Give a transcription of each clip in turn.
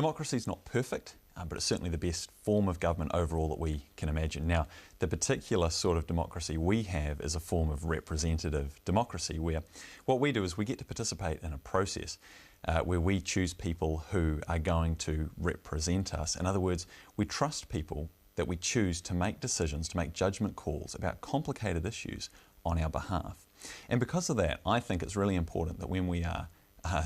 democracy is not perfect, but it's certainly the best form of government overall that we can imagine. Now, the particular sort of democracy we have is a form of representative democracy where what we do is we get to participate in a process where we choose people who are going to represent us. In other words, we trust people that we choose to make decisions, to make judgment calls about complicated issues on our behalf. And because of that, I think it's really important that when we are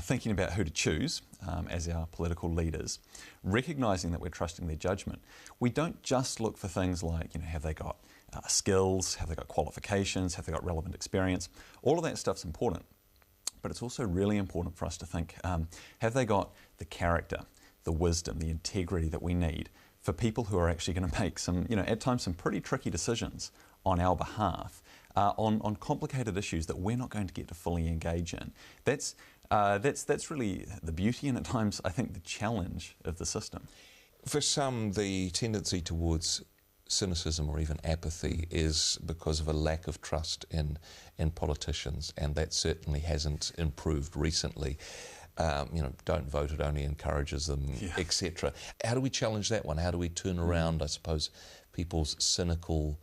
thinking about who to choose as our political leaders, recognising that we're trusting their judgment, we don't just look for things like, have they got skills, have they got qualifications, have they got relevant experience. All of that stuff's important, but it's also really important for us to think, have they got the character, the wisdom, the integrity that we need for people who are actually going to make some, at times some pretty tricky decisions on our behalf on complicated issues that we're not going to get to fully engage in. That's really the beauty and at times I think the challenge of the system. For some, the tendency towards cynicism or even apathy is because of a lack of trust in politicians, and that certainly hasn't improved recently. Don't vote, it only encourages them, etc. How do we challenge that one? How do we turn around, I suppose, people's cynical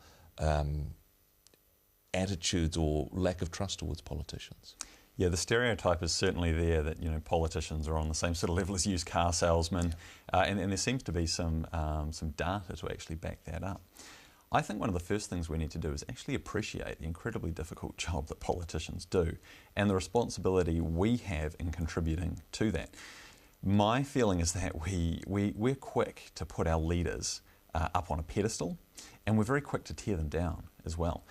attitudes or lack of trust towards politicians? Yeah, the stereotype is certainly there that politicians are on the same sort of level as used car salesmen, and there seems to be some data to actually back that up. I think one of the first things we need to do is actually appreciate the incredibly difficult job that politicians do and the responsibility we have in contributing to that. My feeling is that we're quick to put our leaders up on a pedestal, and we're very quick to tear them down as well.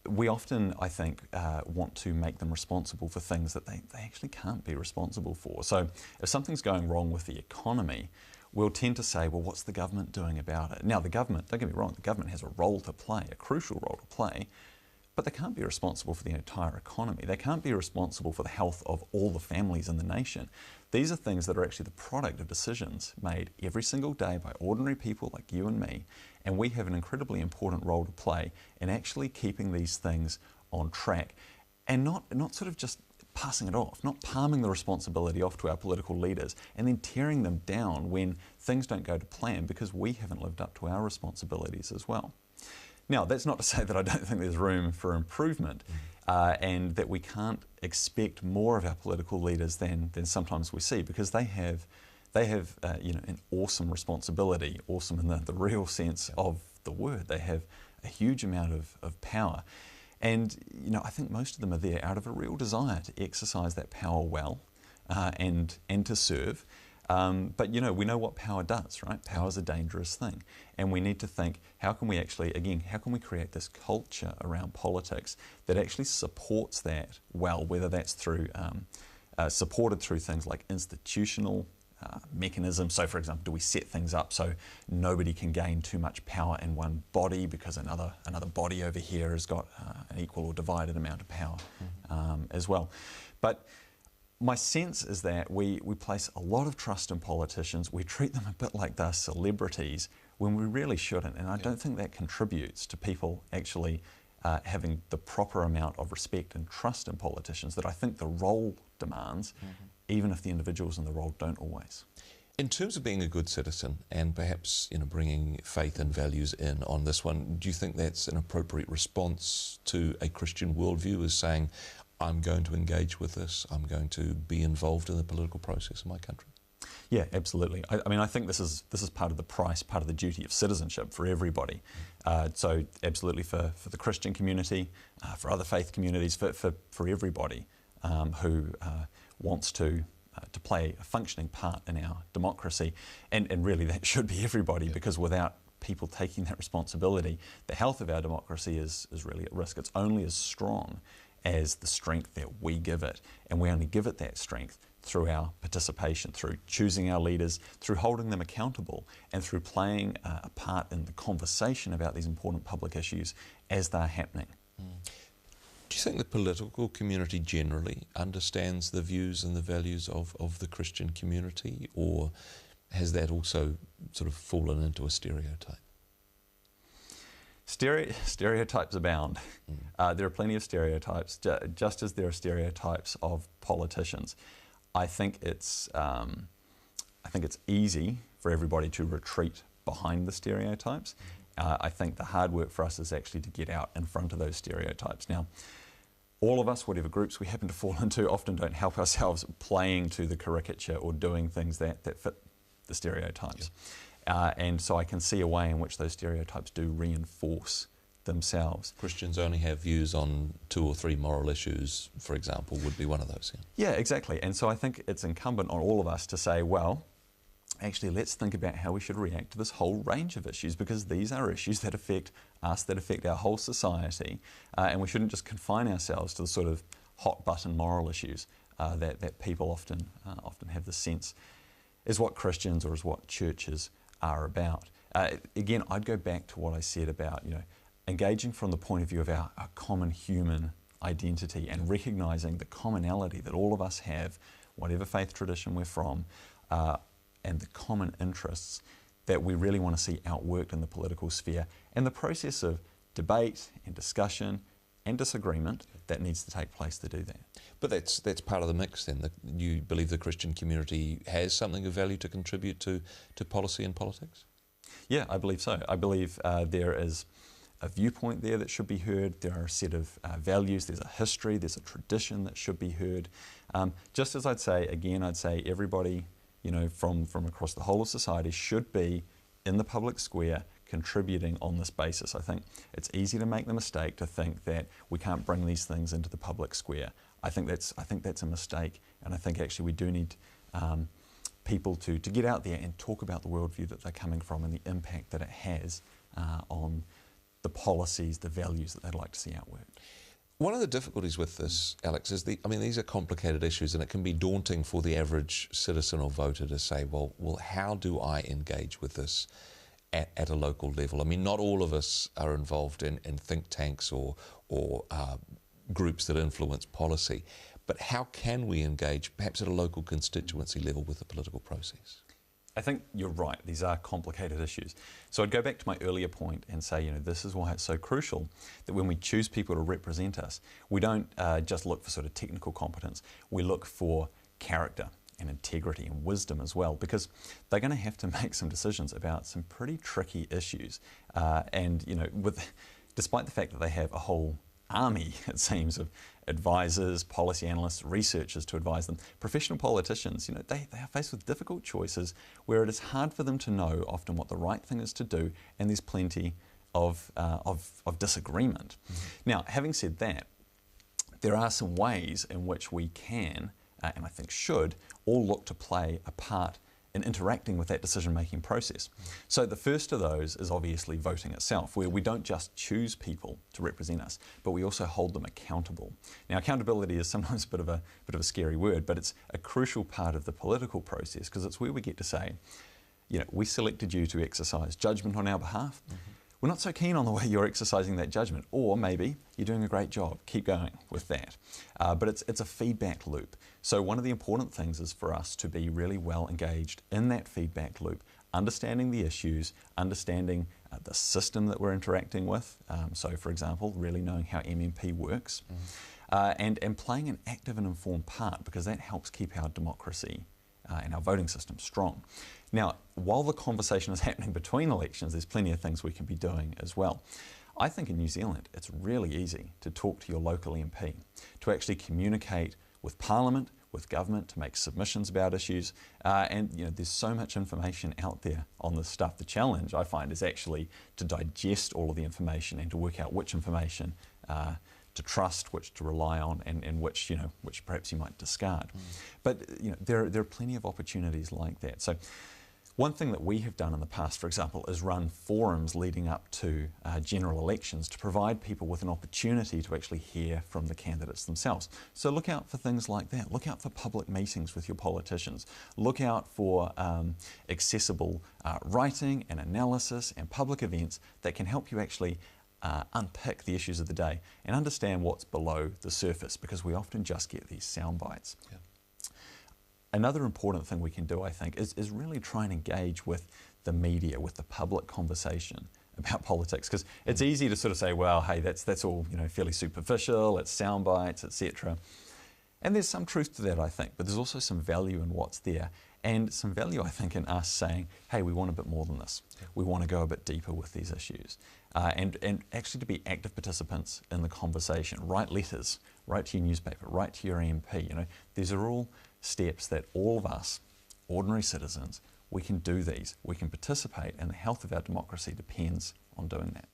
We often, I think, want to make them responsible for things that they actually can't be responsible for. So if something's going wrong with the economy, we'll tend to say, well, what's the government doing about it? Now, the government, don't get me wrong, the government has a role to play, a crucial role to play, but they can't be responsible for the entire economy. They can't be responsible for the health of all the families in the nation. These are things that are actually the product of decisions made every single day by ordinary people like you and me, and we have an incredibly important role to play in actually keeping these things on track and not sort of just passing it off, not palming the responsibility off to our political leaders and then tearing them down when things don't go to plan because we haven't lived up to our responsibilities as well. Now, that's not to say that I don't think there's room for improvement and that we can't expect more of our political leaders than sometimes we see, because they have an awesome responsibility, awesome in the real sense of the word. They have a huge amount of power. And I think most of them are there out of a real desire to exercise that power well and to serve. But we know what power does, right? Power is a dangerous thing. And we need to think, how can we create this culture around politics that actually supports that well, whether that's through supported through things like institutional mechanisms. So, for example, do we set things up so nobody can gain too much power in one body because another body over here has got an equal or divided amount of power as well. But my sense is that we place a lot of trust in politicians. We treat them a bit like they're celebrities when we really shouldn't. And I don't think that contributes to people actually having the proper amount of respect and trust in politicians that I think the role demands, even if the individuals in the role don't always. In terms of being a good citizen and perhaps bringing faith and values in on this one, do you think that's an appropriate response to a Christian worldview, as saying, I'm going to engage with this, I'm going to be involved in the political process in my country? Yeah, absolutely. I think this is part of the price, part of the duty of citizenship for everybody. So absolutely for the Christian community, for other faith communities, for everybody who wants to play a functioning part in our democracy. And really that should be everybody, because without people taking that responsibility, the health of our democracy is really at risk. It's only as strong as the strength that we give it, and we only give it that strength through our participation, through choosing our leaders, through holding them accountable, and through playing a part in the conversation about these important public issues as they're happening. Do you think the political community generally understands the views and the values of the Christian community, or has that also sort of fallen into a stereotype? Stereotypes abound. There are plenty of stereotypes, just as there are stereotypes of politicians. I think it's I think it's easy for everybody to retreat behind the stereotypes. I think the hard work for us is actually to get out in front of those stereotypes. Now, all of us, whatever groups we happen to fall into, often don't help ourselves playing to the caricature or doing things that fit the stereotypes. And so I can see a way in which those stereotypes do reinforce themselves. Christians only have views on 2 or 3 moral issues, for example, would be one of those. Yeah, exactly. And so I think it's incumbent on all of us to say, well, actually, let's think about how we should react to this whole range of issues, because these are issues that affect us, that affect our whole society, and we shouldn't just confine ourselves to the sort of hot-button moral issues that people often have the sense is what Christians or is what churches are about. Again, I'd go back to what I said about, engaging from the point of view of our common human identity and recognising the commonality that all of us have, whatever faith tradition we're from, and the common interests that we really want to see outworked in the political sphere, and the process of debate and discussion and disagreement that needs to take place to do that. But that's part of the mix then. You believe the Christian community has something of value to contribute to policy and politics? Yeah, I believe so. I believe there is a viewpoint there that should be heard. There are a set of values, there's a history, there's a tradition that should be heard. Just as I'd say everybody, from across the whole of society should be in the public square contributing on this basis. I think it's easy to make the mistake to think that we can't bring these things into the public square. I think that's a mistake, and I think actually we do need people to get out there and talk about the worldview that they're coming from and the impact that it has on the policies, the values that they'd like to see outworked. One of the difficulties with this, Alex, is these are complicated issues, and it can be daunting for the average citizen or voter to say, well, how do I engage with this at a local level? I mean, not all of us are involved in think tanks or groups that influence policy, but how can we engage, perhaps at a local constituency level, with the political process? I think you're right, these are complicated issues. So I'd go back to my earlier point and say, this is why it's so crucial that when we choose people to represent us, we don't just look for sort of technical competence, we look for character and integrity and wisdom as well, because they're going to have to make some decisions about some pretty tricky issues. Despite the fact that they have a whole army, it seems, of advisors, policy analysts, researchers to advise them, professional politicians, they are faced with difficult choices where it is hard for them to know often what the right thing is to do, and there's plenty of disagreement. Now, having said that, there are some ways in which we can, and I think should, all look to play a part in interacting with that decision-making process. So the first of those is obviously voting itself, where we don't just choose people to represent us, but we also hold them accountable. Now, accountability is sometimes a bit of a scary word, but it's a crucial part of the political process, because it's where we get to say, we selected you to exercise judgment on our behalf. We're not so keen on the way you're exercising that judgment, or maybe you're doing a great job, keep going with that. But it's a feedback loop. So one of the important things is for us to be really well engaged in that feedback loop, understanding the issues, understanding the system that we're interacting with. So for example, really knowing how MMP works, and playing an active and informed part, because that helps keep our democracy and our voting system strong. Now, while the conversation is happening between elections, there's plenty of things we can be doing as well. I think in New Zealand, it's really easy to talk to your local MP, to actually communicate with Parliament, with government, to make submissions about issues, and there's so much information out there on this stuff. The challenge, I find, is actually to digest all of the information and to work out which information to trust, which to rely on, and which perhaps you might discard. But there are plenty of opportunities like that. So one thing that we have done in the past, for example, is run forums leading up to general elections to provide people with an opportunity to actually hear from the candidates themselves. So look out for things like that. Look out for public meetings with your politicians. Look out for accessible writing and analysis and public events that can help you actually unpick the issues of the day and understand what's below the surface, because we often just get these sound bites. Yeah. Another important thing we can do, I think, is really try and engage with the media, with the public conversation about politics, because it's easy to sort of say, well, hey, that's all fairly superficial, it's sound bites, etc. And there's some truth to that, I think, but there's also some value in what's there. And some value, I think, in us saying, hey, we want a bit more than this. We want to go a bit deeper with these issues. And actually to be active participants in the conversation. Write letters, write to your newspaper, write to your MP. These are all steps that all of us, ordinary citizens, we can do these. We can participate, and the health of our democracy depends on doing that.